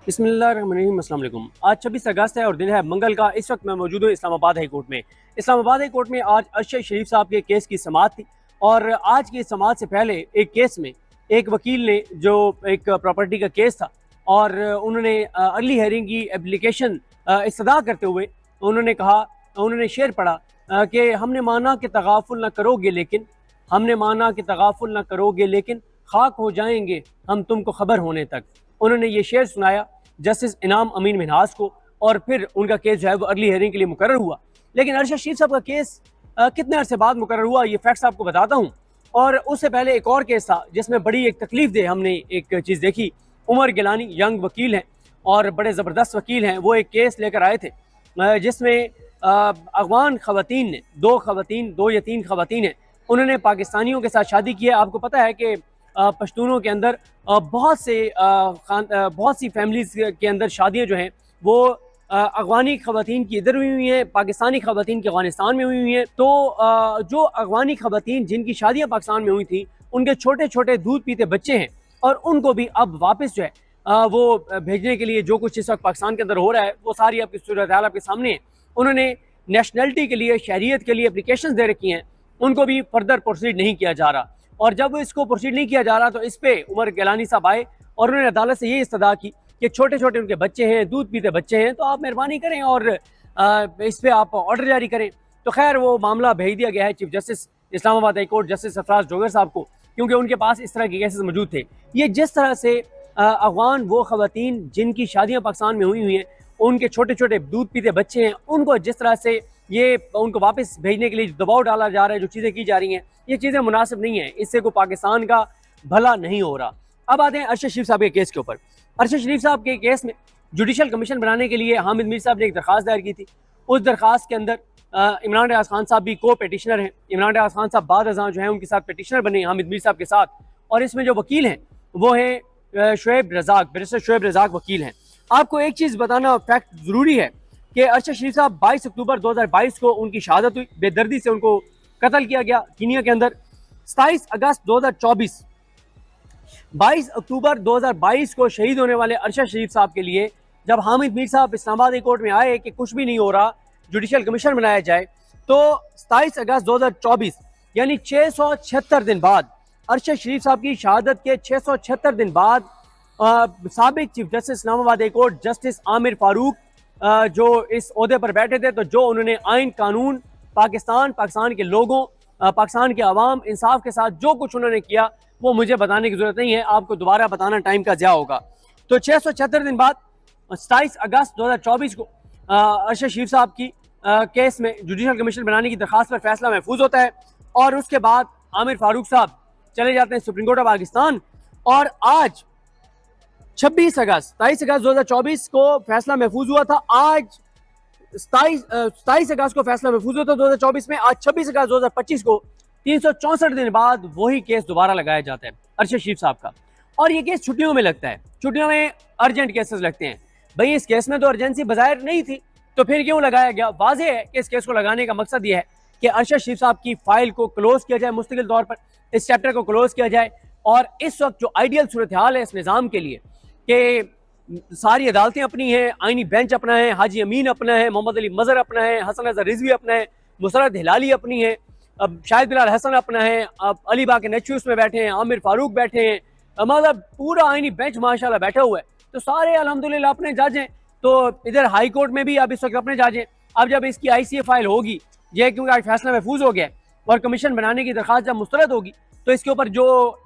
बिस्मिल्लाहिर्रहमानिर्रहीम। अस्सलाम वालेकुम। आज 26 अगस्त है और दिन है मंगल का। इस वक्त मैं मौजूद हूँ इस्लामाबाद हाई कोर्ट में। इस्लामाबाद हाई कोर्ट में आज अरशद शरीफ साहब के केस की समाअत थी और आज की समाअत से पहले एक केस में एक वकील ने जो एक प्रॉपर्टी का केस था और उन्होंने अर्ली हेयरिंग की एप्लीकेशन इस्तदा करते हुए उन्होंने शेर पढ़ा कि हमने माना कि तगाफुल न करोगे लेकिन खाक हो जाएंगे हम तुमको खबर होने तक। उन्होंने ये शेर सुनाया जस्टिस इनाम अमीन मिन्हास को और फिर उनका केस जो है वो अर्ली हेयरिंग के लिए मुकर्रर हुआ। लेकिन अरशद शरीफ साहब का केस कितने अरसे बाद मुकर्रर हुआ ये फैक्ट्स आपको बताता हूँ। और उससे पहले एक और केस था जिसमें बड़ी एक तकलीफ दे हमने एक चीज़ देखी। उमर गिलानी यंग वकील हैं और बड़े ज़बरदस्त वकील हैं। वो एक केस लेकर आए थे जिसमें अफगान ख़वातीन ने दो यतीम ख़वातीन हैं, उन्होंने पाकिस्तानियों के साथ शादी की है। आपको पता है कि पश्तूनों के अंदर बहुत सी फैमिलीज के अंदर शादियां जो हैं वो अफगानी ख़वातीन की इधर हुई हुई हैं, पाकिस्तानी ख़वातीन की अफगानिस्तान में हुई हुई हैं। तो जो अफगानी ख़वातीन जिनकी शादियां पाकिस्तान में हुई थी उनके छोटे छोटे दूध पीते बच्चे हैं और उनको भी अब वापस जो है वो भेजने के लिए जो कुछ इस वक्त पाकिस्तान के अंदर हो रहा है वो सारी आपकी सूरत हाल आपके सामने है। उन्होंने नेशनलिटी के लिए, शहरियत के लिए एप्लीकेशन दे रखी हैं, उनको भी फर्दर प्रोसीड नहीं किया जा रहा। और जब इसको प्रोसीड नहीं किया जा रहा तो इस पे उमर गिलानी साहब आए और उन्होंने अदालत से ये इस्तदा की कि छोटे छोटे उनके बच्चे हैं, दूध पीते बच्चे हैं, तो आप मेहरबानी करें और इस पे आप ऑर्डर जारी करें। तो खैर वो मामला भेज दिया गया है chief justice Islamabad high court justice Sarfaraz जोगर साहब को, क्योंकि उनके पास इस तरह के केसेस मौजूद थे। ये जिस तरह से अफगान वो ख़वातीन जिनकी शादियाँ पाकिस्तान में हुई हुई हैं, उनके छोटे छोटे दूध पीते बच्चे हैं, उनको जिस तरह से ये उनको वापस भेजने के लिए दबाव डाला जा रहा है, जो चीज़ें की जा रही हैं, ये चीज़ें मुनासिब नहीं है। इससे कोई पाकिस्तान का भला नहीं हो रहा। अब आते हैं अरशद शरीफ साहब के केस के ऊपर। अरशद शरीफ साहब के केस में जुडिशल कमीशन बनाने के लिए हामिद मीर साहब ने एक दरख्वास्त दायर की थी। उस दरख्वास्त के अंदर इमरान रियाज खान साहब भी को पेटिशनर हैं। इमरान रियाज खान साहब बाद अज़ां जो है उनके साथ पेटिशनर बने हामिद मीर साहब के साथ, और इसमें जो वकील हैं वो हैं शुएब रज़ाक, बैरिस्टर शुएब रज़ाक वकील हैं। आपको एक चीज़ बताना फैक्ट ज़रूरी है कि अरशद शरीफ साहब 22 अक्टूबर 2022 को उनकी शहादत हुई, बेदर्दी से उनको कत्ल किया गया कीनिया के अंदर। 27 अगस्त 2024 22 अक्टूबर 2022 को शहीद होने वाले अरशद शरीफ साहब के लिए जब हामिद मीर साहब इस्लामाबाद हाई कोर्ट में आए कि कुछ भी नहीं हो रहा, जुडिशल कमीशन बनाया जाए, तो 27 अगस्त 2024 यानी 676 दिन बाद, अरशद शरीफ साहब की शहादत के 676 दिन बाद साबिक chief justice Islamabad high court justice Aamir Farooq जो इस ओहदे पर बैठे थे, तो जो उन्होंने आइन कानून पाकिस्तान के लोगों, पाकिस्तान के अवाम इंसाफ के साथ जो कुछ उन्होंने किया वो मुझे बताने की ज़रूरत नहीं है, आपको दोबारा बताना टाइम का ज़्या होगा। तो 676 दिन बाद 27 अगस्त 2024 को अरशद शरीफ साहब की केस में जुडिशल कमीशन बनाने की दरख्वास्त पर फैसला महफूज होता है और उसके बाद आमिर फारूक साहब चले जाते हैं सुप्रीम कोर्ट ऑफ पाकिस्तान। और आज 23 अगस्त 2024 को फैसला महफूज हुआ था। आज 27 अगस्त को फैसला महफूज हुआ था 2024 में। आज 26 अगस्त 2025 को 364 दिन बाद वही केस दोबारा लगाया जाता है अरशद शरीफ साहब का। और ये केस छुट्टियों में लगता है, छुट्टियों में अर्जेंट केसेस लगते हैं। भाई इस केस में तो अर्जेंसी बाज़ाहिर नहीं थी, तो फिर क्यों लगाया गया? वाज़ेह है कि इस केस को लगाने का मकसद ये है कि अरशद शरीफ साहब की फाइल को क्लोज किया जाए, मुस्तकिल तौर पर इस चैप्टर को क्लोज किया जाए। और इस वक्त जो आइडियल सूरत हाल है इस निज़ाम के लिए कि सारी अदालतें अपनी हैं, आइनी बेंच अपना है, हाजी अमीन अपना है, मोहम्मद अली मज़हर अपना है, हसन अज़हर रिजवी अपना है, मुसरत हिलाली अपनी है, अब शाहिद बिलाल हसन अपना है, अब अली बाकी नच्चू उसमें बैठे हैं, आमिर फारूक बैठे हैं, मतलब पूरा आइनी बेंच माशाल्लाह बैठा हुआ है। तो सारे अल्हम्दुलिल्लाह अपने जज हैं। तो इधर हाई कोर्ट में भी अब इस वक्त अपने जज हैं। अब जब इसकी ICA फाइल होगी, ये क्योंकि आज फैसला महफूज हो गया और कमीशन बनाने की दरख्वास्त जब मुस्तरद होगी तो इसके ऊपर जो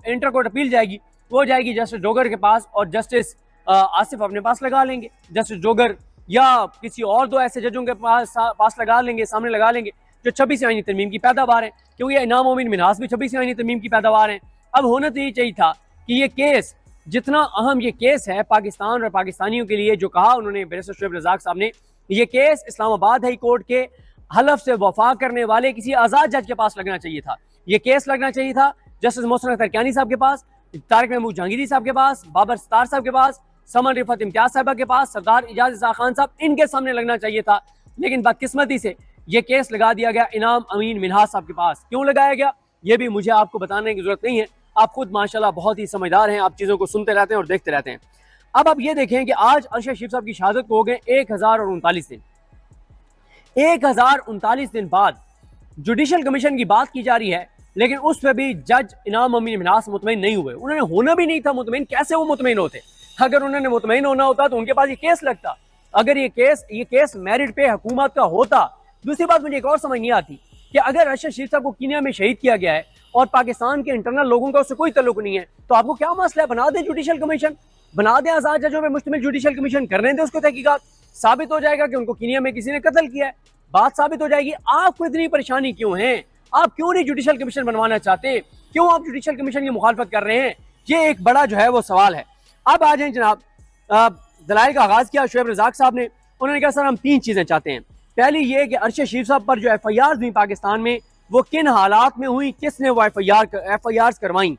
इंटर कोर्ट अपील जाएगी वो जाएगी जस्टिस जोगर के पास और जस्टिस आसिफ अपने पास लगा लेंगे। जस्टिस जोगर या किसी और दो ऐसे जजों के पास लगा लेंगे, सामने लगा लेंगे जो 26वीं आईनी तरमीम की पैदावार है, क्योंकि इनाम अमीन मिन्हास भी 26वीं आईनी तरमीम की पैदावार है। अब होना तो ये चाहिए था कि ये केस, जितना अहम ये केस है पाकिस्तान और पाकिस्तानियों के लिए, जो कहा उन्होंने बैरिस्टर शुएब रज़ाक साहब ने, ये केस इस्लामाबाद हाई कोर्ट के हलफ से वफा करने वाले किसी आज़ाद जज के पास लगना चाहिए था। ये केस लगना चाहिए था जस्टिस मोहसिन अख्तर कियानी साहब के पास, तारिक महमूद जहांगीरी साहब के पास, बाबर सत्तार साहब के पास, समन रिफत इम्तियाज साहबा के पास, सरदार इजाज इसा खान साहब, इनके सामने लगना चाहिए था। लेकिन बदकिस्मती से ये केस लगा दिया गया इनाम अमीन मिन्हास साहब के पास। क्यों लगाया गया ये भी मुझे आपको बताने की जरूरत नहीं है, आप खुद माशाल्लाह बहुत ही समझदार हैं, आप चीज़ों को सुनते रहते हैं और देखते रहते हैं। अब आप ये देखें कि आज अरशद शरीफ साहब की शहादत को हो गए 1039 दिन। 1039 दिन बाद जुडिशल कमीशन की बात की जा रही है, लेकिन उस पर भी जज इनाम अमीन मिन्हास मुतमईन नहीं हुए। उन्होंने होना भी नहीं था मुतमईन, कैसे वो मुतमईन होते? अगर उन्होंने मुतमईन होना होता तो उनके पास ये केस लगता। अगर ये केस मेरिट पे हुकूमत का होता। दूसरी बात मुझे एक और समझ नहीं आती कि अगर अरशद शरीफ साहब को कीनिया में शहीद किया गया है और पाकिस्तान के इंटरनल लोगों का उससे कोई तल्लुक नहीं है, तो आपको क्या मसला है? बना दें जुडिशल कमीशन, बना दें आजाद जजों पर मुश्तमिल जुडिशल कमीशन, करने दें उसको तहकीकात। साबित हो जाएगा कि उनको कीनिया में किसी ने कत्ल किया है, बात साबित हो जाएगी। आपको इतनी परेशानी क्यों है? आप क्यों नहीं जुडिशल कमीशन बनवाना चाहते? क्यों आप जुडिशल कमीशन की मुखालफत कर रहे हैं? ये एक बड़ा जो है वो सवाल है। अब आ जाए जनाब, दलाइल का आगाज किया शुएब रज़ाक साहब ने। उन्होंने कहा सर हम 3 चीजें चाहते हैं। पहली ये कि अरशद शरीफ साहब पर जो FIR हुई पाकिस्तान में, वो किन हालात में हुई, किसने वो FIR करवाई।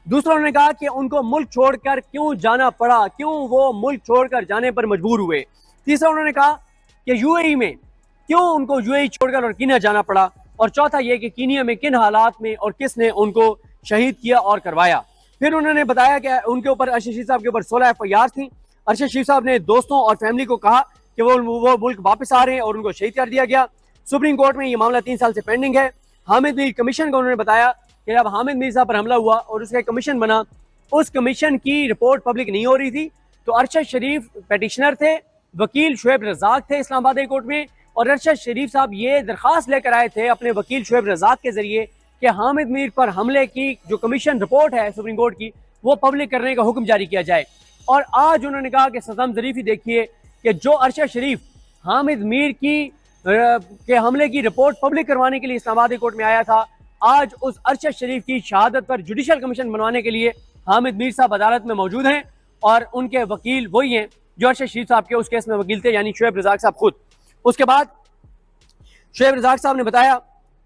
दूसरा उन्होंने कहा कि उनको मुल्क छोड़कर क्यों जाना पड़ा, क्यों वो मुल्क छोड़कर जाने पर मजबूर हुए। तीसरा उन्होंने कहा कि UAE में क्यों उनको UAE छोड़कर और कीनिया जाना पड़ा। और चौथा यह कि कीनिया में किन हालात में और किसने उनको शहीद किया और करवाया। फिर उन्होंने बताया कि उनके ऊपर अरशद शरीफ साहब के ऊपर 16 FIR थी। अरशद शरीफ साहब ने दोस्तों और फैमिली को कहा कि वो मुल्क वापस आ रहे हैं और उनको शहीद कर दिया गया। सुप्रीम कोर्ट में ये मामला 3 साल से पेंडिंग है। हामिद मीर कमीशन को उन्होंने बताया कि जब हामिद मीर साहब पर हमला हुआ और उसका कमीशन बना, उस कमीशन की रिपोर्ट पब्लिक नहीं हो रही थी। तो अरशद शरीफ पेटिशनर थे, वकील शुएब रज़ाक थे इस्लामाबाद हाई कोर्ट में, और अरशद शरीफ साहब ये दरख्वास्त लेकर आए थे अपने वकील शुएब रज़ाक के जरिए कि हामिद मीर पर हमले की जो कमीशन रिपोर्ट है सुप्रीम कोर्ट की, वो पब्लिक करने का हुक्म जारी किया जाए। और आज उन्होंने कहा कि सदम ज़रीफ़ी देखिए कि जो अरशद शरीफ हामिद मीर के हमले की रिपोर्ट पब्लिक करवाने के लिए इस्लामाबाद हाई कोर्ट में आया था, आज उस अरशद शरीफ की शहादत पर जुडिशल कमीशन बनवाने के लिए हामिद मीर साहब अदालत में मौजूद हैं और उनके वकील वही हैं जो अरशद शरीफ साहब के उस केस में वकील थे, यानी शुएब रज़ाक साहब खुद। उसके बाद शुएब रज़ाक साहब ने बताया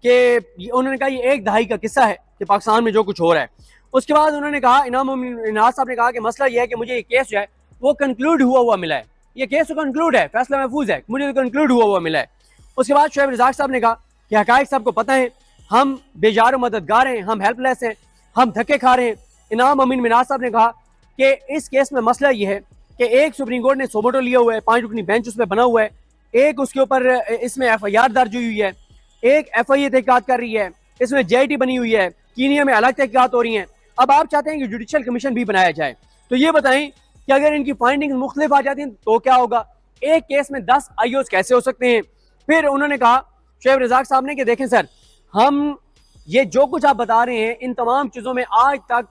कि उन्होंने कहा ये 1 दहाई का किस्सा है कि पाकिस्तान में जो कुछ हो रहा है। उसके बाद उन्होंने कहा, इनाम अमीन मिन्हास साहब ने कहा कि मसला यह है कि मुझे ये केस जो है वो कंक्लूड हुआ मिला है। ये केस तो कंक्लूड है, फैसला महफूज है, मुझे तो कंक्लूड हुआ मिला है। उसके बाद शुएब रज़ाक साहब ने कहा कि हकायक सबको पता है, हम बेजार मददगार हैं, हम हेल्पलेस हैं, हम धक्के खा रहे हैं। इनाम अमीन मिन्हास साहब ने कहा कि इस केस में मसला ये है कि एक सुप्रीम कोर्ट ने सोबोटो लिया हुआ है, 5 रुकनी बेंच उसमें बना हुआ है, एक उसके ऊपर इसमें FIR दर्ज हुई है, एक FIA तहकीकात कर रही है, इसमें JIT बनी हुई है, कीनिया में अलग तहकीकात हो रही हैं। अब आप चाहते हैं कि जुडिशल कमीशन भी बनाया जाए, तो ये बताएं कि अगर इनकी फाइंडिंग मुख्तलिफ आ जाती हैं तो क्या होगा? एक केस में 10 IOs कैसे हो सकते हैं? फिर उन्होंने कहा शुएब रज़ाक साहब ने कि देखें सर, हम ये जो कुछ आप बता रहे हैं इन तमाम चीज़ों में आज तक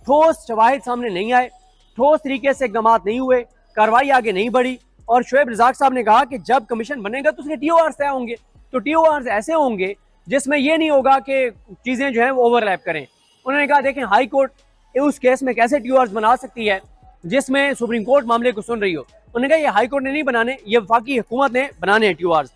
ठोस शवाहिद सामने नहीं आए, ठोस तरीके से इकदाम नहीं हुए, कार्रवाई आगे नहीं बढ़ी। और शुएब रज़ाक साहब ने कहा कि जब कमीशन बनेगा तो उसके TORs तय होंगे, तो TORs ऐसे होंगे जिसमें ये नहीं होगा कि चीज़ें जो हैं वो ओवरलैप करें। उन्होंने कहा देखें हाई कोर्ट उस केस में कैसे TORs बना सकती है जिसमें सुप्रीम कोर्ट मामले को सुन रही हो। उन्होंने कहा ये हाई कोर्ट ने नहीं बनाने, ये वफाकी हुकूमत ने बनाने हैं TORs।